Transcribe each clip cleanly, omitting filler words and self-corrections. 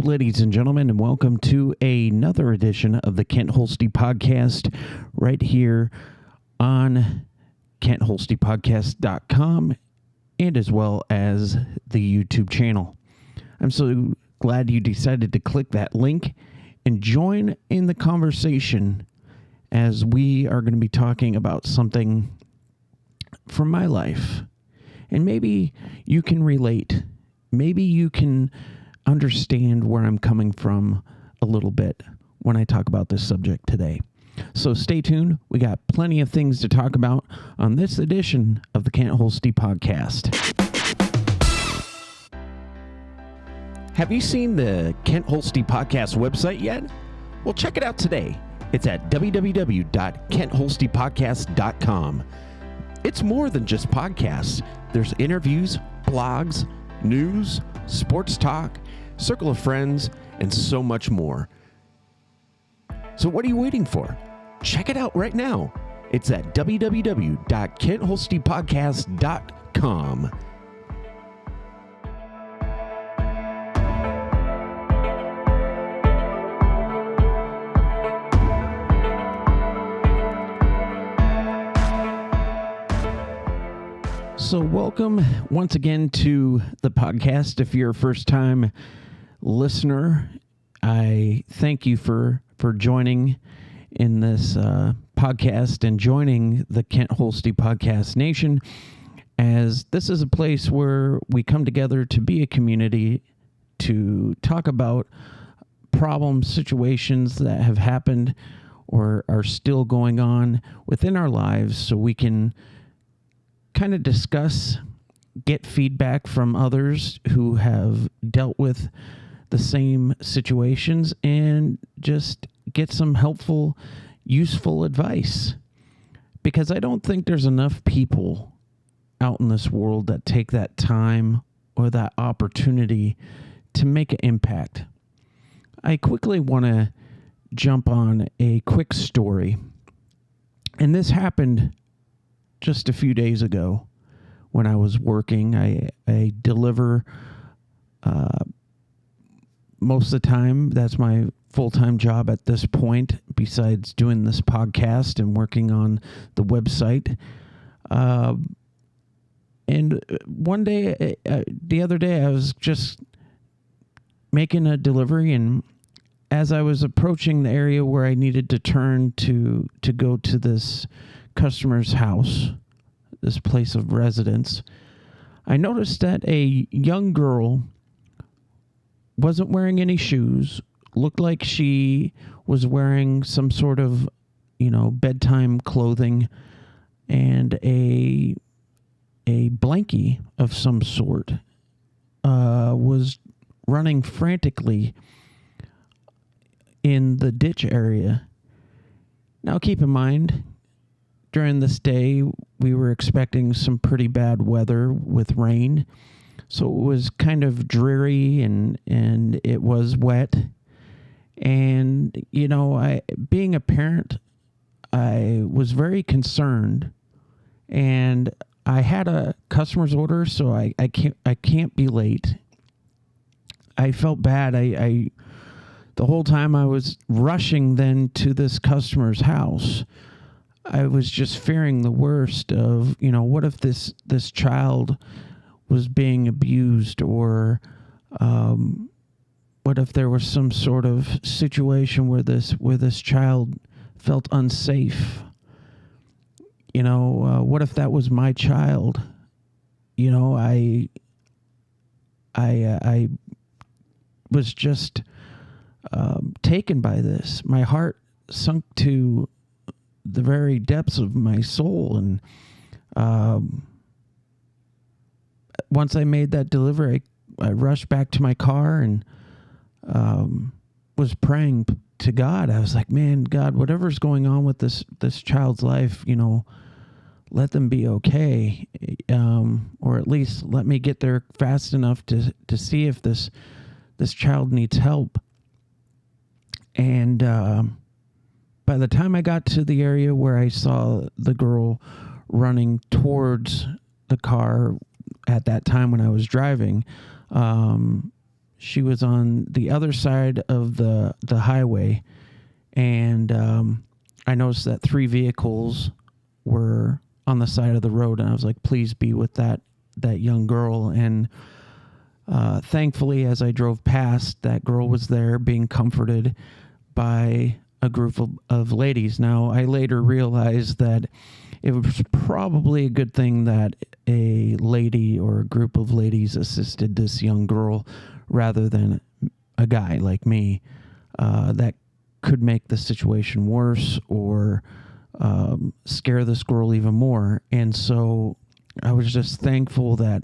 ladies and gentlemen, and welcome to another edition of the Kent Holste Podcast right here on KentHolstePodcast.com and as well as the YouTube channel. I'm so glad you decided to click that link and join in the conversation as we are going to be talking about something from my life. And maybe you can relate. Maybe you can understand where I'm coming from a little bit when I talk about this subject today. So stay tuned. We got plenty of things to talk about on this edition of the Kent Holste Podcast. Have you seen the Kent Holste Podcast website yet? Well, check it out today. It's at www.KentHolstePodcast.com. It's more than just podcasts. There's interviews, blogs, news, sports talk, circle of friends, and so much more. So what are you waiting for? Check it out right now. It's at www.KentHolstePodcast.com. So welcome once again to the podcast. If you're a first-time listener, I thank you for joining in this podcast and joining the Kent Holste Podcast Nation, as this is a place where we come together to be a community to talk about problems, situations that have happened or are still going on within our lives, so we can kind of discuss, get feedback from others who have dealt with the same situations, and just get some helpful, useful advice. Because I don't think there's enough people out in this world that take that time or that opportunity to make an impact. I quickly want to jump on a quick story. And this happened just a few days ago when I was working. I deliver most of the time. That's my full-time job at this point, besides doing this podcast and working on the website. And one day, the other day, I was just making a delivery, and as I was approaching the area where I needed to turn to go to this customer's house, this place of residence, I noticed that a young girl wasn't wearing any shoes, looked like she was wearing some sort of, bedtime clothing, and a blankie of some sort, was running frantically in the ditch area. Now keep in mind, during this day, we were expecting some pretty bad weather with rain. So it was kind of dreary and it was wet. And, being a parent, I was very concerned. And I had a customer's order, so I can't be late. I felt bad. The whole time I was rushing then to this customer's house, I was just fearing the worst of, what if this child was being abused, or what if there was some sort of situation where this child felt unsafe? What if that was my child? I was just taken by this. My heart sunk to the very depths of my soul, and once I made that delivery, I rushed back to my car and was praying to God. I was like, man, God, whatever's going on with this child's life, let them be okay, or at least let me get there fast enough to see if this child needs help. And by the time I got to the area where I saw the girl running towards the car at that time when I was driving, She was on the other side of the highway, and I noticed that 3 vehicles were on the side of the road, and I was like, please be with that young girl. And thankfully, as I drove past, that girl was there being comforted by a group of ladies. Now, I later realized that it was probably a good thing that a lady or a group of ladies assisted this young girl rather than a guy like me. That could make the situation worse or scare this girl even more. And so I was just thankful that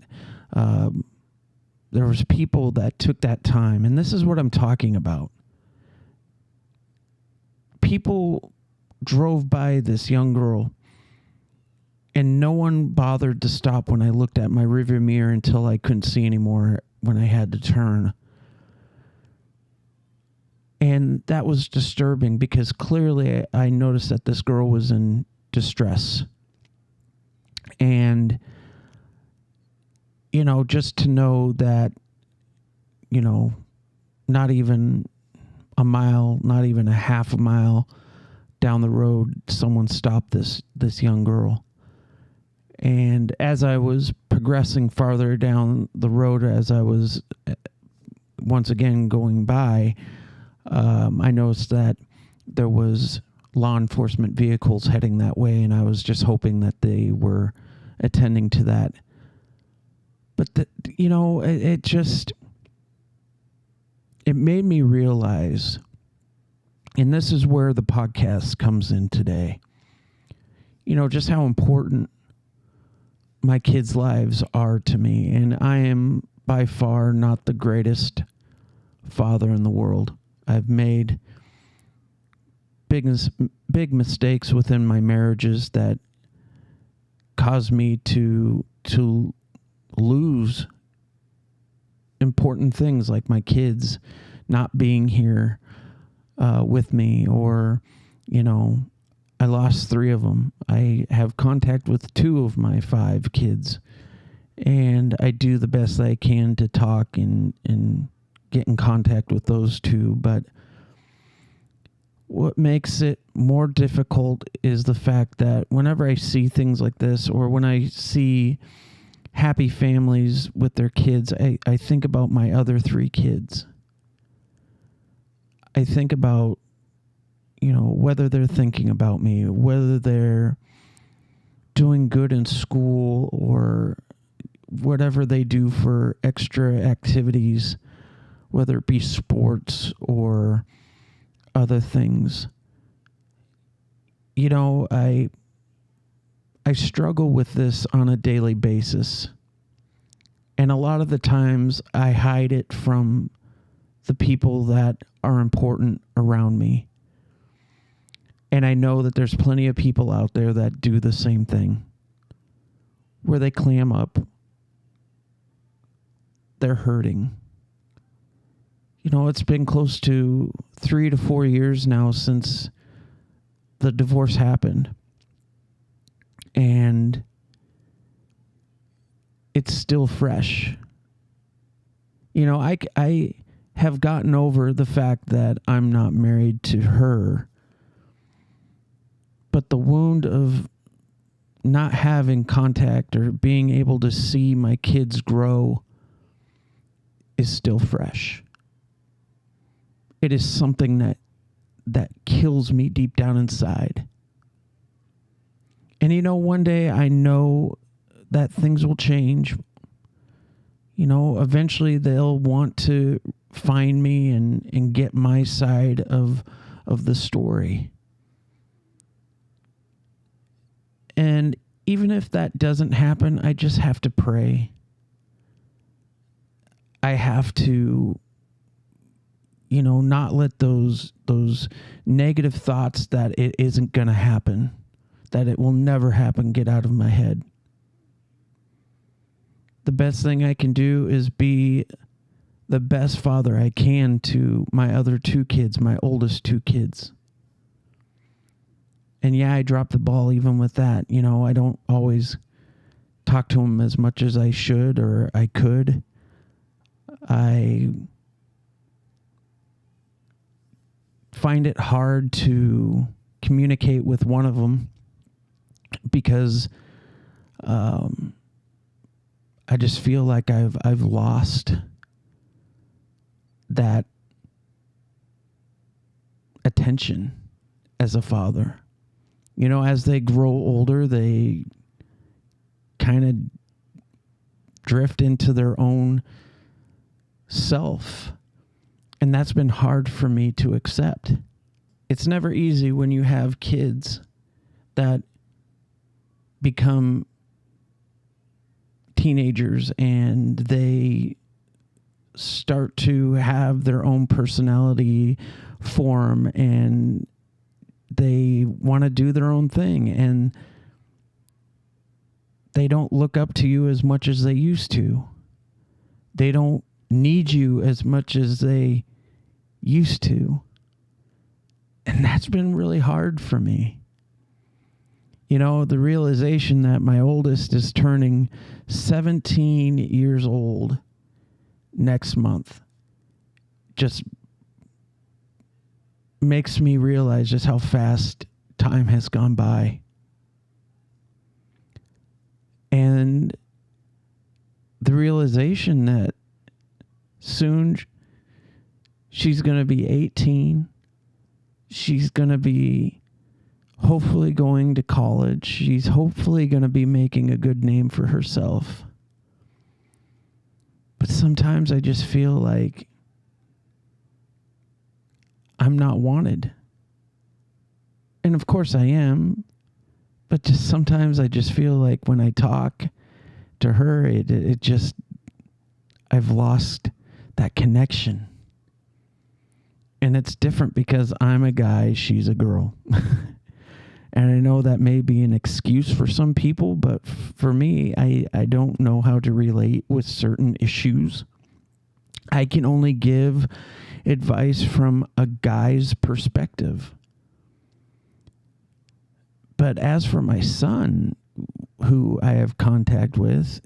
there was people that took that time. And this is what I'm talking about. People drove by this young girl, and no one bothered to stop when I looked at my rearview mirror until I couldn't see anymore when I had to turn. And that was disturbing because clearly I noticed that this girl was in distress. And, just to know that, not even a mile, not even a half a mile down the road, someone stopped this young girl. And as I was progressing farther down the road, as I was once again going by, I noticed that there was law enforcement vehicles heading that way, and I was just hoping that they were attending to that. But it made me realize, and this is where the podcast comes in today, just how important my kids' lives are to me. And I am by far not the greatest father in the world. I've made big mistakes within my marriages that caused me to lose important things like my kids not being here with me, or I lost 3 of them. I have contact with 2 of my 5 kids, and I do the best I can to talk and get in contact with those 2. But what makes it more difficult is the fact that whenever I see things like this, or when I see happy families with their kids, I think about my other 3 kids. I think about, whether they're thinking about me, whether they're doing good in school, or whatever they do for extra activities, whether it be sports or other things. I struggle with this on a daily basis. And a lot of the times I hide it from the people that are important around me. And I know that there's plenty of people out there that do the same thing, where they clam up. They're hurting. It's been close to 3 to 4 years now since the divorce happened. And it's still fresh. I have gotten over the fact that I'm not married to her. But the wound of not having contact or being able to see my kids grow is still fresh. It is something that kills me deep down inside. And one day I know that things will change. Eventually they'll want to find me and get my side of the story. And even if that doesn't happen, I just have to pray. I have to, not let those negative thoughts that it isn't going to happen, that it will never happen, get out of my head. The best thing I can do is be the best father I can to my other 2 kids, my oldest 2 kids. And yeah, I dropped the ball even with that. I don't always talk to them as much as I should or I could. I find it hard to communicate with one of them because I just feel like I've lost that attention as a father. You know, as they grow older, they kind of drift into their own self. And that's been hard for me to accept. It's never easy when you have kids that become teenagers and they start to have their own personality form and they want to do their own thing and they don't look up to you as much as they used to. They don't need you as much as they used to. And that's been really hard for me. You know, the realization that my oldest is turning 17 years old next month just makes me realize just how fast time has gone by. And the realization that soon she's going to be 18. She's going to be hopefully going to college. She's hopefully going to be making a good name for herself. But sometimes I just feel like I'm not wanted. And of course I am. But just sometimes I just feel like when I talk to her, it just, I've lost that connection. And it's different because I'm a guy, she's a girl. And I know that may be an excuse for some people, but for me, I don't know how to relate with certain issues. I can only give advice from a guy's perspective. But as for my son, who I have contact with,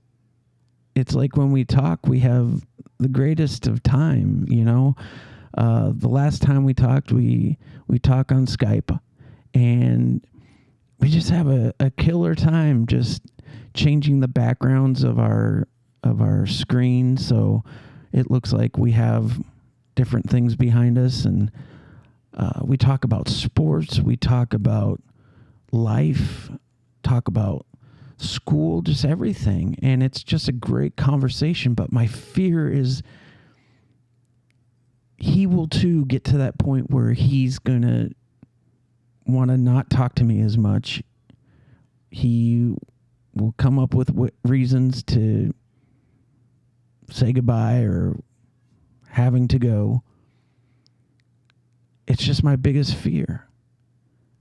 it's like when we talk, we have the greatest of time, you know. The last time we talked, we talk on Skype, and we just have a killer time just changing the backgrounds of our screen so it looks like we have different things behind us, and we talk about sports, we talk about life, talk about school, just everything. And it's just a great conversation. But my fear is he will too get to that point where he's going to want to not talk to me as much. He will come up with reasons to say goodbye or having to go. It's just my biggest fear.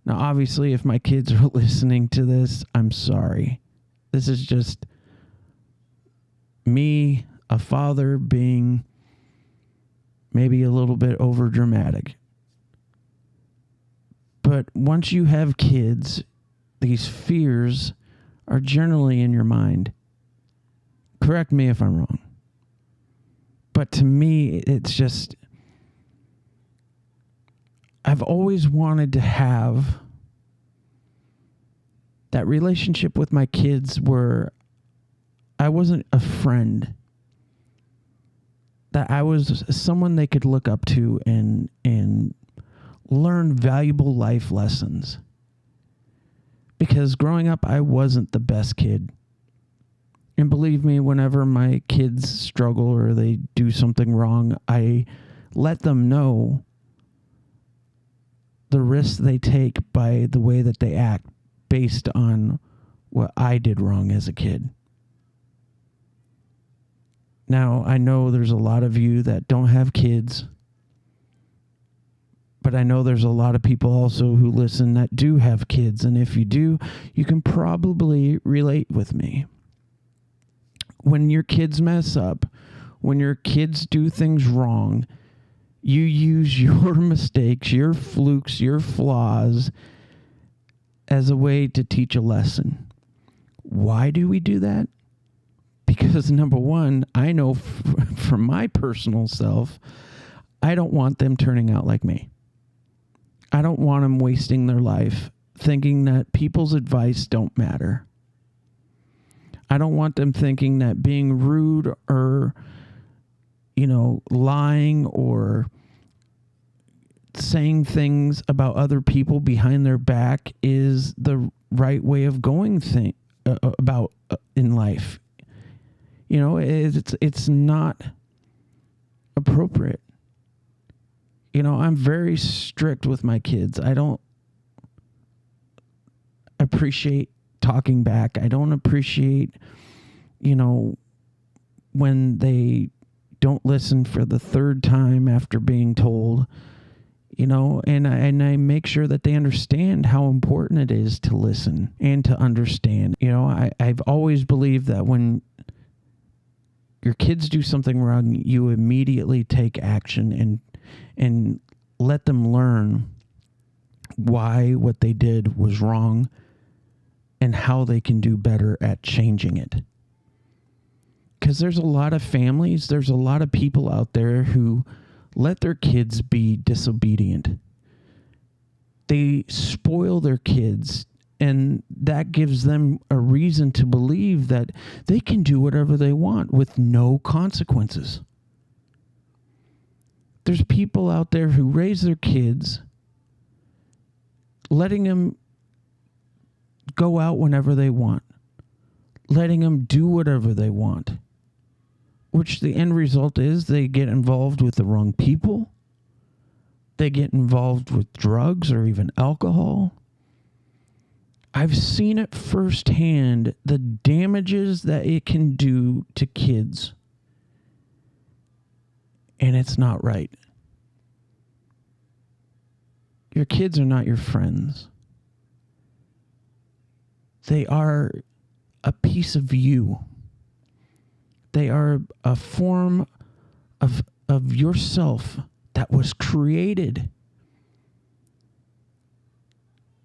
Now, obviously, if my kids are listening to this, I'm sorry. This is just me, a father, being maybe a little bit over dramatic. But once you have kids, these fears are generally in your mind. Correct me if I'm wrong. But to me, it's just, I've always wanted to have that relationship with my kids where I wasn't a friend, that I was someone they could look up to and learn valuable life lessons. Because growing up, I wasn't the best kid. And believe me, whenever my kids struggle or they do something wrong, I let them know the risks they take by the way that they act based on what I did wrong as a kid. Now, I know there's a lot of you that don't have kids, but I know there's a lot of people also who listen that do have kids. And if you do, you can probably relate with me. When your kids mess up, when your kids do things wrong, you use your mistakes, your flukes, your flaws as a way to teach a lesson. Why do we do that? Because number one, I know from my personal self, I don't want them turning out like me. I don't want them wasting their life thinking that people's advice don't matter. I don't want them thinking that being rude or, lying or saying things about other people behind their back is the right way of going about in life. It's not appropriate. I'm very strict with my kids. I don't appreciate talking back. I don't appreciate, when they don't listen for the third time after being told, and I make sure that they understand how important it is to listen and to understand. I've always believed that when your kids do something wrong, you immediately take action and let them learn why what they did was wrong and how they can do better at changing it. Because there's a lot of families, there's a lot of people out there who let their kids be disobedient. They spoil their kids, and that gives them a reason to believe that they can do whatever they want with no consequences. There's people out there who raise their kids, letting them go out whenever they want, letting them do whatever they want, which the end result is they get involved with the wrong people. They get involved with drugs or even alcohol. I've seen it firsthand, the damages that it can do to kids. And it's not right. Your kids are not your friends. They are a piece of you. They are a form of yourself that was created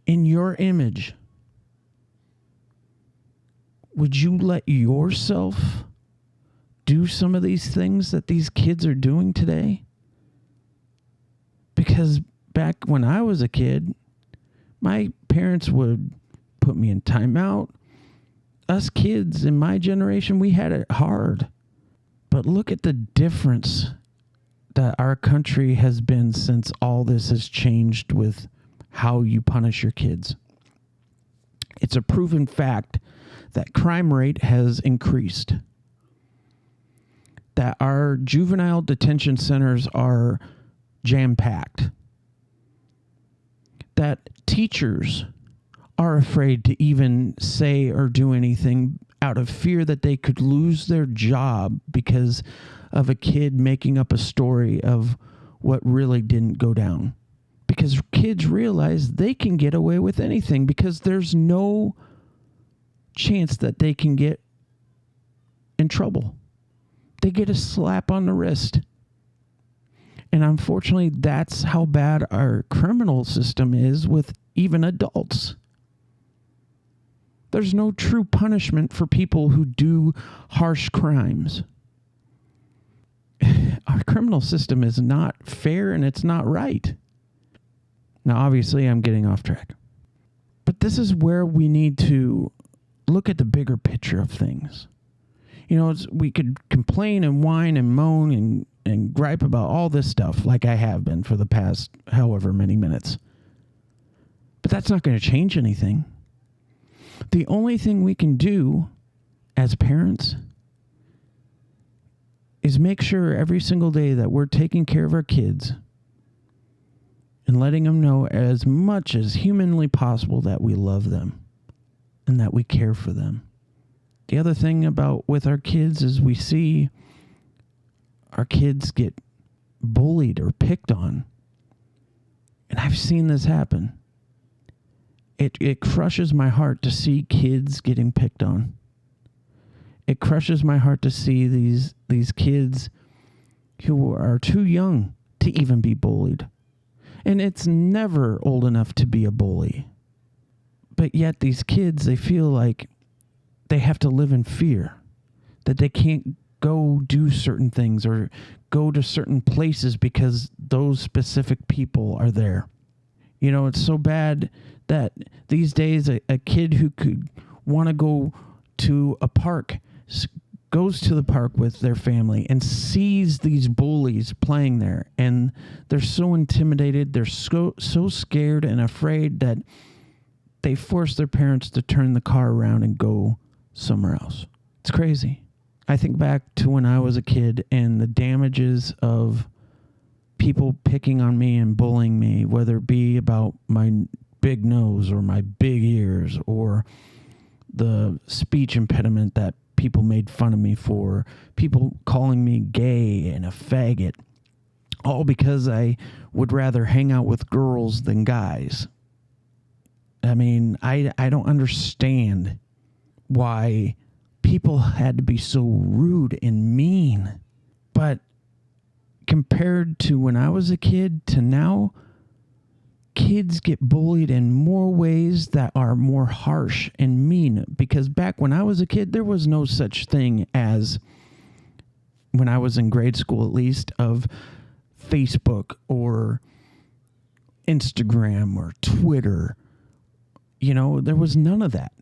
in your image. Would you let yourself do some of these things that these kids are doing today? Because back when I was a kid, my parents would put me in timeout. Us kids in my generation, we had it hard. But look at the difference that our country has been since all this has changed with how you punish your kids. It's a proven fact that crime rate has increased. That our juvenile detention centers are jam-packed. That teachers are afraid to even say or do anything out of fear that they could lose their job because of a kid making up a story of what really didn't go down. Because kids realize they can get away with anything because there's no chance that they can get in trouble. They get a slap on the wrist. And unfortunately, that's how bad our criminal system is with even adults. There's no true punishment for people who do harsh crimes. Our criminal system is not fair and it's not right. Now, obviously, I'm getting off track. But this is where we need to look at the bigger picture of things. We could complain and whine and moan and gripe about all this stuff like I have been for the past however many minutes. But that's not going to change anything. The only thing we can do as parents is make sure every single day that we're taking care of our kids and letting them know as much as humanly possible that we love them and that we care for them. The other thing about with our kids is we see our kids get bullied or picked on. And I've seen this happen. It crushes my heart to see kids getting picked on. It crushes my heart to see these kids who are too young to even be bullied. And it's never old enough to be a bully. But yet these kids, they feel like they have to live in fear, that they can't go do certain things or go to certain places because those specific people are there. It's so bad that these days a kid who could want to go to a park goes to the park with their family and sees these bullies playing there, and they're so intimidated, they're so scared and afraid that they force their parents to turn the car around and go somewhere else. It's crazy. I think back to when I was a kid and the damages of people picking on me and bullying me, whether it be about my big nose or my big ears or the speech impediment that people made fun of me for, people calling me gay and a faggot, all because I would rather hang out with girls than guys. I mean, I don't understand why people had to be so rude and mean. But compared to when I was a kid to now, kids get bullied in more ways that are more harsh and mean. Because back when I was a kid, there was no such thing as, when I was in grade school at least, of Facebook or Instagram or Twitter. There was none of that.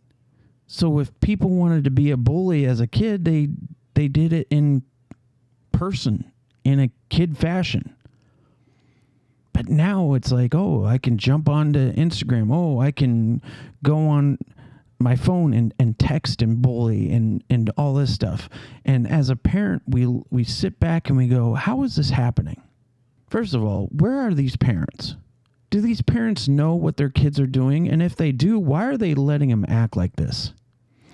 So if people wanted to be a bully as a kid, they did it in person, in a kid fashion. But now it's like, oh, I can jump onto Instagram. Oh, I can go on my phone and text and bully and all this stuff. And as a parent, we sit back and we go, how is this happening? First of all, where are these parents? Do these parents know what their kids are doing? And if they do, why are they letting them act like this?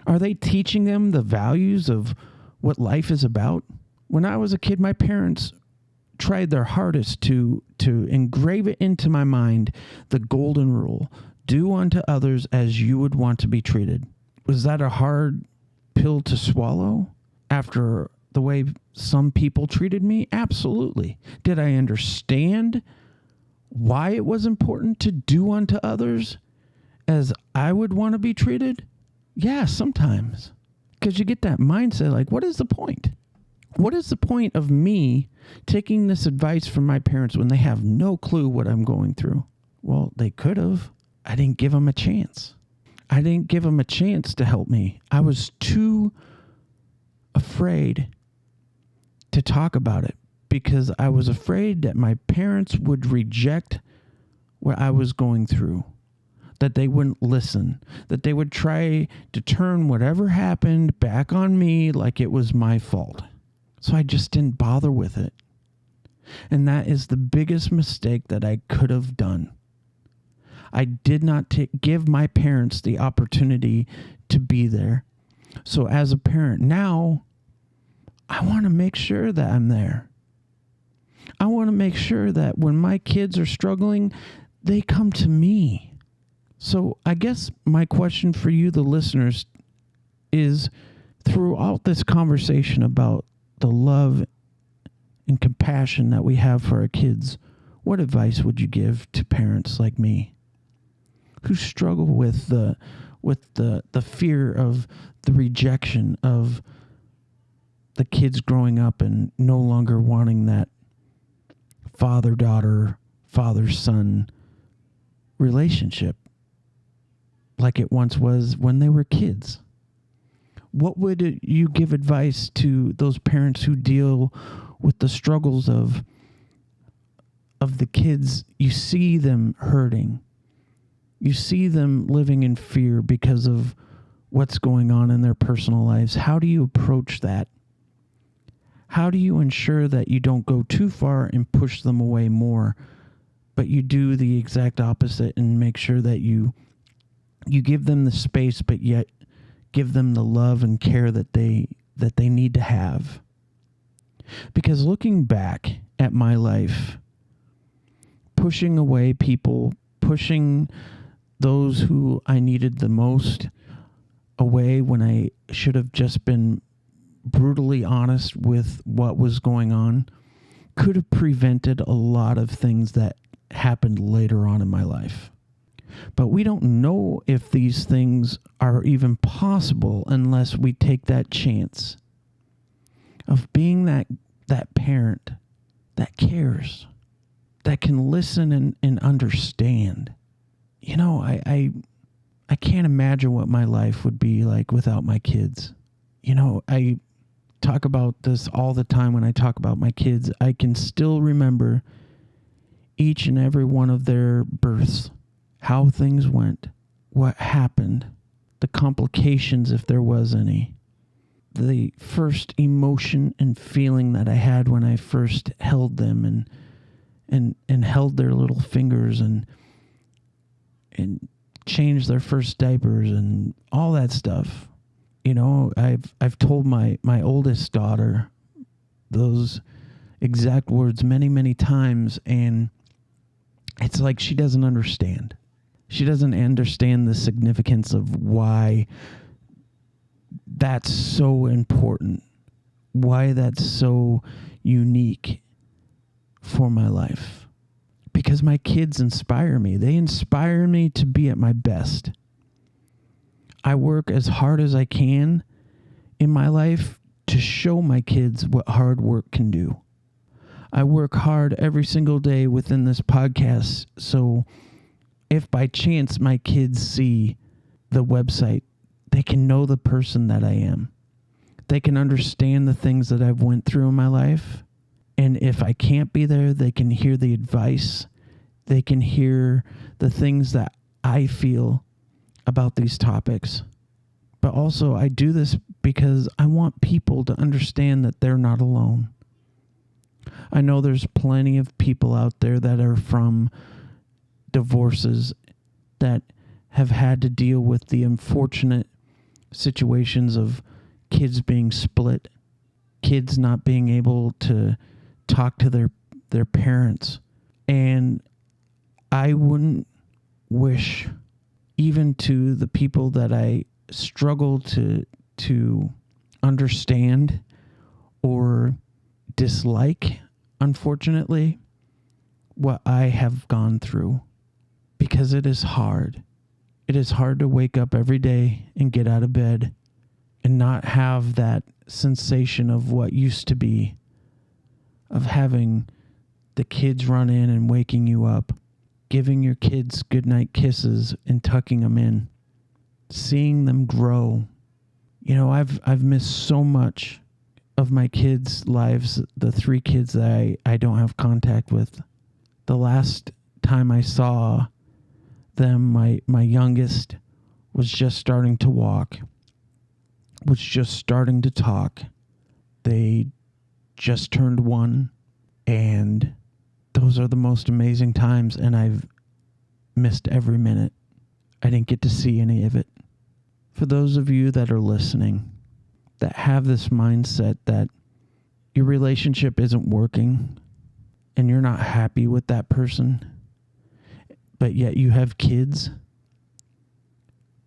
Are they teaching them the values of what life is about? When I was a kid, my parents tried their hardest to engrave it into my mind, the golden rule: do unto others as you would want to be treated. Was that a hard pill to swallow after the way some people treated me? Absolutely. Did I understand why it was important to do unto others as I would want to be treated? Yeah, sometimes. Because you get that mindset like, what is the point? What is the point of me taking this advice from my parents when they have no clue what I'm going through? Well, they could have. I didn't give them a chance. I didn't give them a chance to help me. I was too afraid to talk about it because I was afraid that my parents would reject what I was going through, that they wouldn't listen, that they would try to turn whatever happened back on me like it was my fault. So I just didn't bother with it. And that is the biggest mistake that I could have done. I did not give my parents the opportunity to be there. So as a parent now, I want to make sure that I'm there. I want to make sure that when my kids are struggling, they come to me. So I guess my question for you, the listeners, is throughout this conversation about the love and compassion that we have for our kids, what advice would you give to parents like me who struggle with the fear of the rejection of the kids growing up and no longer wanting that father-daughter, father-son relationship like it once was when they were kids? What would you give advice to those parents who deal with the struggles of the kids? You see them hurting. You see them living in fear because of what's going on in their personal lives. How do you approach that? How do you ensure that you don't go too far and push them away more, but you do the exact opposite and make sure that you give them the space, but yet give them the love and care that they need to have? Because looking back at my life, pushing away people, pushing those who I needed the most away when I should have just been brutally honest with what was going on, could have prevented a lot of things that happened later on in my life. But we don't know if these things are even possible unless we take that chance of being that parent that cares, that can listen and understand. You know, I can't imagine what my life would be like without my kids. You know, I talk about this all the time when I talk about my kids. I can still remember each and every one of their births, how things went, what happened, the complications if there was any, the first emotion and feeling that I had when I first held them and held their little fingers and changed their first diapers and all that stuff. You know, I've told my oldest daughter those exact words many, many times, and it's like she doesn't understand. She doesn't understand the significance of why that's so important, why that's so unique for my life. Because my kids inspire me. They inspire me to be at my best. I work as hard as I can in my life to show my kids what hard work can do. I work hard every single day within this podcast, so if by chance my kids see the website, they can know the person that I am. They can understand the things that I've went through in my life. And if I can't be there, they can hear the advice. They can hear the things that I feel about these topics. But also, I do this because I want people to understand that they're not alone. I know there's plenty of people out there that are from divorces that have had to deal with the unfortunate situations of kids being split, kids not being able to talk to their parents. And I wouldn't wish, even to the people that I struggle to understand or dislike, unfortunately, what I have gone through, because it is hard. It is hard to wake up every day and get out of bed and not have that sensation of what used to be, of having the kids run in and waking you up, giving your kids goodnight kisses and tucking them in, seeing them grow. You know, I've missed so much of my kids' lives, the 3 kids that I don't have contact with. The last time I saw them, my youngest was just starting to walk, was just starting to talk. They just turned 1, and those are the most amazing times, and I've missed every minute. I didn't get to see any of it. For those of you that are listening, that have this mindset that your relationship isn't working and you're not happy with that person, but yet you have kids,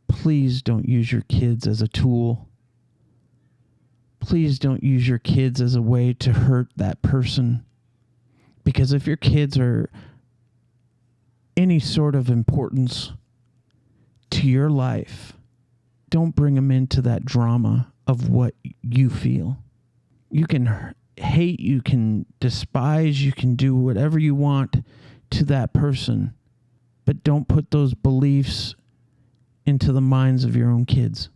please don't use your kids as a tool. Please don't use your kids as a way to hurt that person. Because if your kids are any sort of importance to your life, don't bring them into that drama of what you feel. You can hate, you can despise, you can do whatever you want to that person, but don't put those beliefs into the minds of your own kids.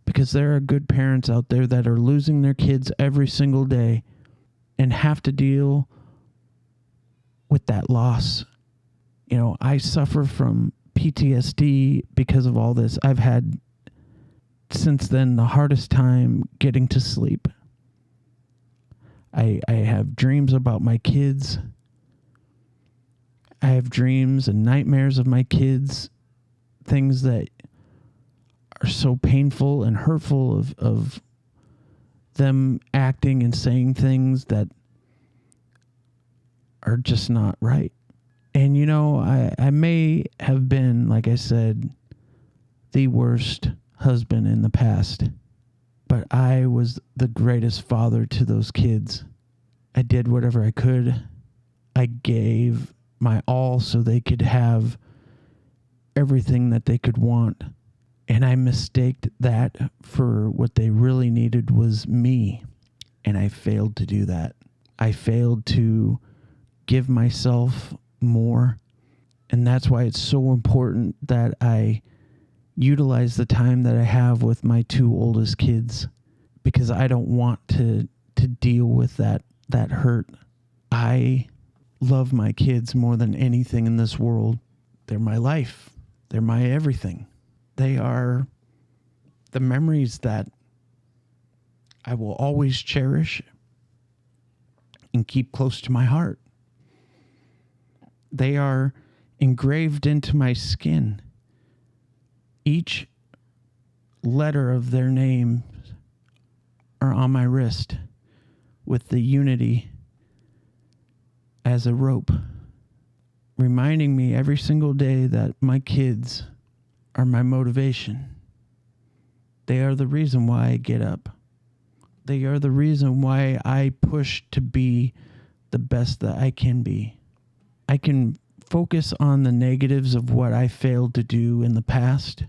Because there are good parents out there that are losing their kids every single day and have to deal with that loss. You know, I suffer from PTSD because of all this. I've had, since then, the hardest time getting to sleep. I have dreams about my kids. I have dreams and nightmares of my kids, things that are so painful and hurtful of them acting and saying things that are just not right. And, you know, I may have been, like I said, the worst husband in the past, but I was the greatest father to those kids. I did whatever I could. I gave my all so they could have everything that they could want. And I mistaked that for what they really needed was me. And I failed to do that. I failed to give myself more. And that's why it's so important that I utilize the time that I have with my two oldest kids, because I don't want to deal with that hurt. I love my kids more than anything in this world. They're my life. They're my everything. They are the memories that I will always cherish and keep close to my heart. They are engraved into my skin. Each letter of their names are on my wrist with the unity as a rope, reminding me every single day that my kids are my motivation. They are the reason why I get up. They are the reason why I push to be the best that I can be. I can focus on the negatives of what I failed to do in the past,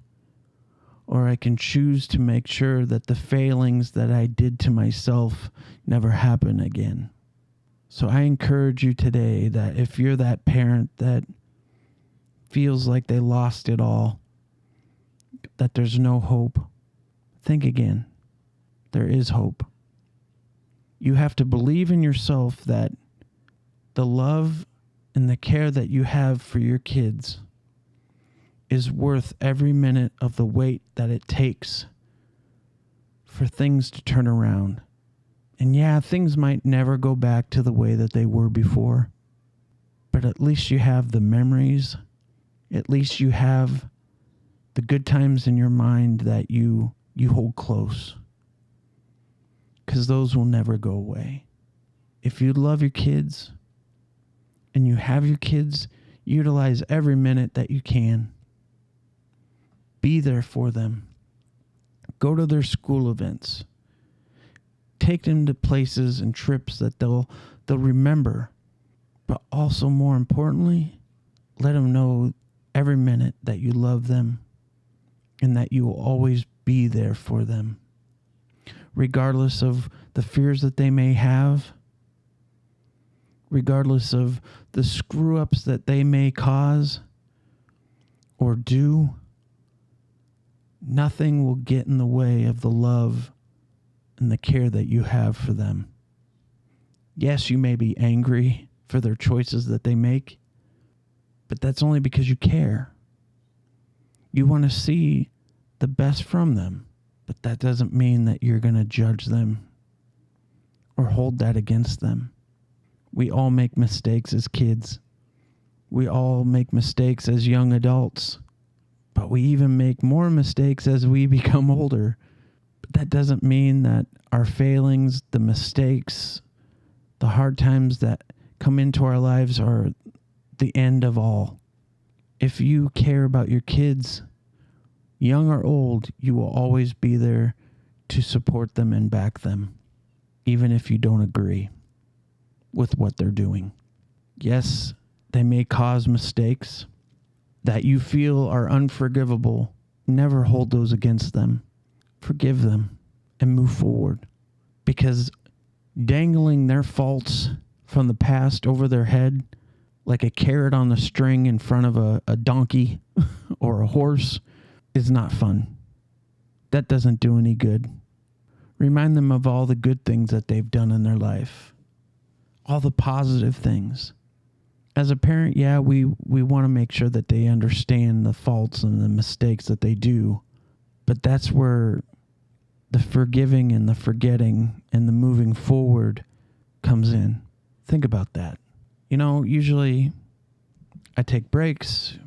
or I can choose to make sure that the failings that I did to myself never happen again. So I encourage you today that if you're that parent that feels like they lost it all, that there's no hope, think again. There is hope. You have to believe in yourself that the love and the care that you have for your kids is worth every minute of the wait that it takes for things to turn around. And yeah, things might never go back to the way that they were before, but at least you have the memories. At least you have the good times in your mind that you hold close, because those will never go away. If you love your kids and you have your kids, utilize every minute that you can. Be there for them. Go to their school events. Take them to places and trips that they'll remember. But also, more importantly, let them know every minute that you love them and that you will always be there for them, regardless of the fears that they may have, regardless of the screw-ups that they may cause or do. Nothing will get in the way of the love and the care that you have for them. Yes, you may be angry for their choices that they make, but that's only because you care. You want to see the best from them, but that doesn't mean that you're going to judge them or hold that against them. We all make mistakes as kids. We all make mistakes as young adults, but we even make more mistakes as we become older. But that doesn't mean that our failings, the mistakes, the hard times that come into our lives are the end of all. If you care about your kids, young or old, you will always be there to support them and back them, even if you don't agree with what they're doing. Yes, they may cause mistakes that you feel are unforgivable. Never hold those against them. Forgive them and move forward, because dangling their faults from the past over their head like a carrot on the string in front of a donkey or a horse is not fun. That doesn't do any good. Remind them of all the good things that they've done in their life, all the positive things. As a parent, yeah, we want to make sure that they understand the faults and the mistakes that they do, but that's where the forgiving and the forgetting and the moving forward comes in. Think about that. You know, usually I take breaks.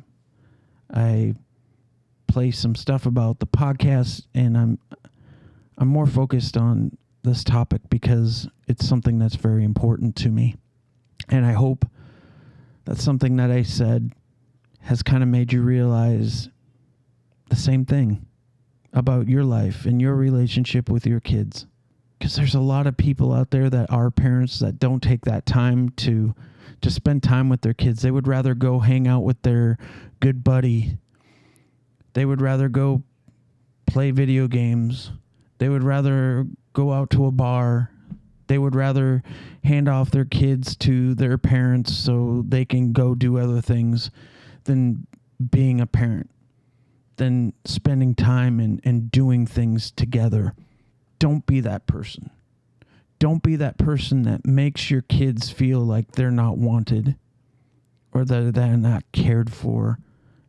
I play some stuff about the podcast, and I'm more focused on this topic because it's something that's very important to me. And I hope that something that I said has kind of made you realize the same thing about your life and your relationship with your kids. Because there's a lot of people out there that are parents that don't take that time to spend time with their kids. They would rather go hang out with their good buddy. They would rather go play video games. They would rather go out to a bar. They would rather hand off their kids to their parents so they can go do other things than being a parent, than spending time and doing things together. Don't be that person. Don't be that person that makes your kids feel like they're not wanted or that they're not cared for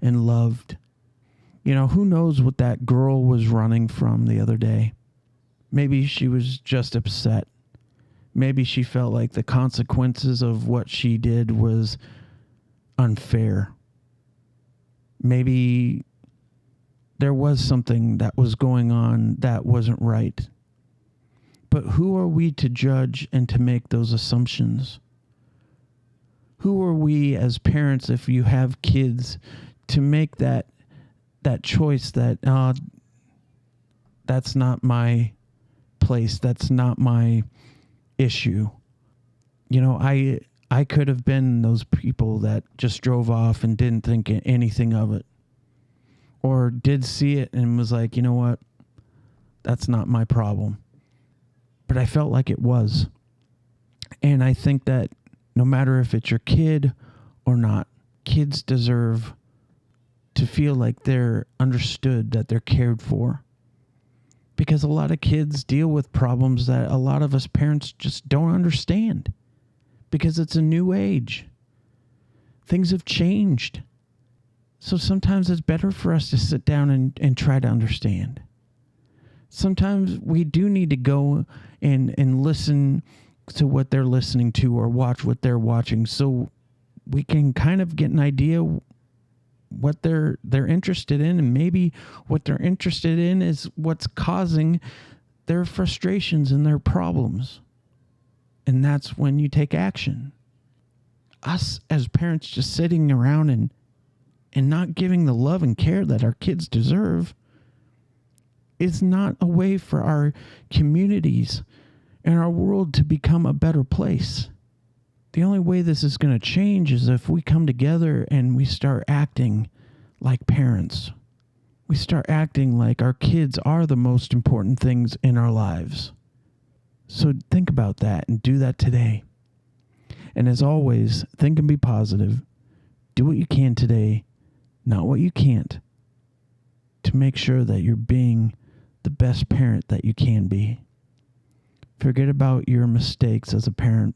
and loved. You know, who knows what that girl was running from the other day? Maybe she was just upset. Maybe she felt like the consequences of what she did was unfair. Maybe there was something that was going on that wasn't right. But who are we to judge and to make those assumptions? Who are we as parents, if you have kids, to make that choice that that's not my place, that's not my issue? You know, I could have been those people that just drove off and didn't think anything of it, or did see it and was like, you know what, that's not my problem. But I felt like it was. And I think that no matter if it's your kid or not, kids deserve to feel like they're understood, that they're cared for. Because a lot of kids deal with problems that a lot of us parents just don't understand. Because it's a new age. Things have changed. So sometimes it's better for us to sit down and try to understand. Sometimes we do need to go and listen to what they're listening to or watch what they're watching, so we can kind of get an idea what they're interested in, and maybe what they're interested in is what's causing their frustrations and their problems. And that's when you take action. Us as parents just sitting around and not giving the love and care that our kids deserve is not a way for our communities and our world to become a better place. The only way this is going to change is if we come together and we start acting like parents. We start acting like our kids are the most important things in our lives. So think about that and do that today. And as always, think and be positive. Do what you can today, not what you can't, to make sure that you're being the best parent that you can be. Forget about your mistakes as a parent.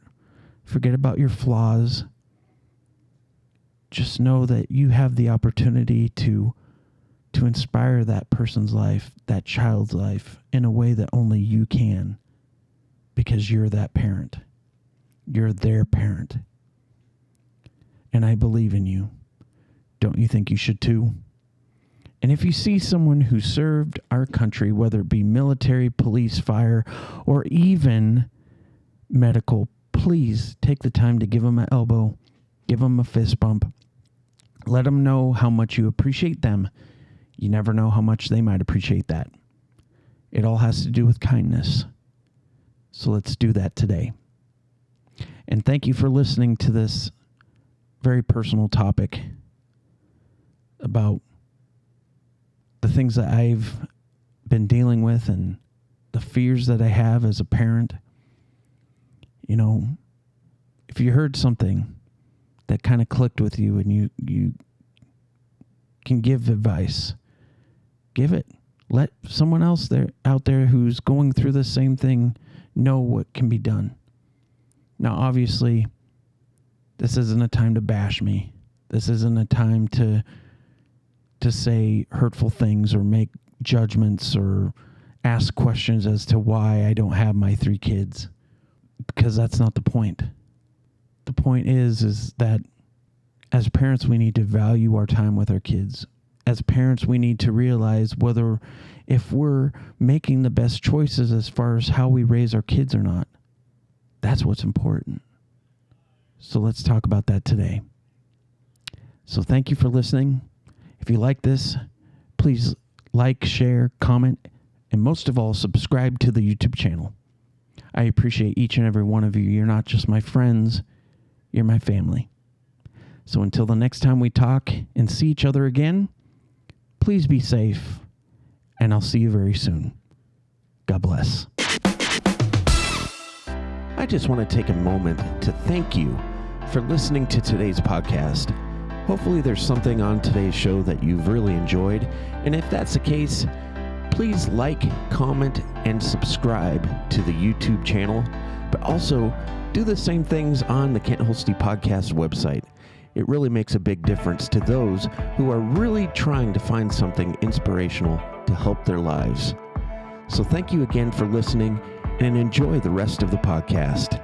Forget about your flaws. Just know that you have the opportunity to inspire that person's life, that child's life, in a way that only you can, because you're that parent. You're their parent. And I believe in you. Don't you think you should too? And if you see someone who served our country, whether it be military, police, fire, or even medical, please take the time to give them an elbow, give them a fist bump. Let them know how much you appreciate them. You never know how much they might appreciate that. It all has to do with kindness. So let's do that today. And thank you for listening to this very personal topic about the things that I've been dealing with and the fears that I have as a parent. You know, if you heard something that kind of clicked with you and you can give advice, give it. Let someone else out there who's going through the same thing know what can be done. Now, obviously, this isn't a time to bash me. This isn't a time to say hurtful things or make judgments or ask questions as to why I don't have my 3 kids, because that's not the point. The point is that as parents, we need to value our time with our kids. As parents, we need to realize if we're making the best choices as far as how we raise our kids or not. That's what's important. So let's talk about that today. So thank you for listening. If you like this, please like, share, comment, and most of all, subscribe to the YouTube channel. I appreciate each and every one of you. You're not just my friends, you're my family. So until the next time we talk and see each other again, please be safe, and I'll see you very soon. God bless. I just want to take a moment to thank you for listening to today's podcast. Hopefully there's something on today's show that you've really enjoyed, and if that's the case, please like, comment, and subscribe to the YouTube channel, but also do the same things on the Kent Holste Podcast website. It really makes a big difference to those who are really trying to find something inspirational to help their lives. So thank you again for listening, and enjoy the rest of the podcast.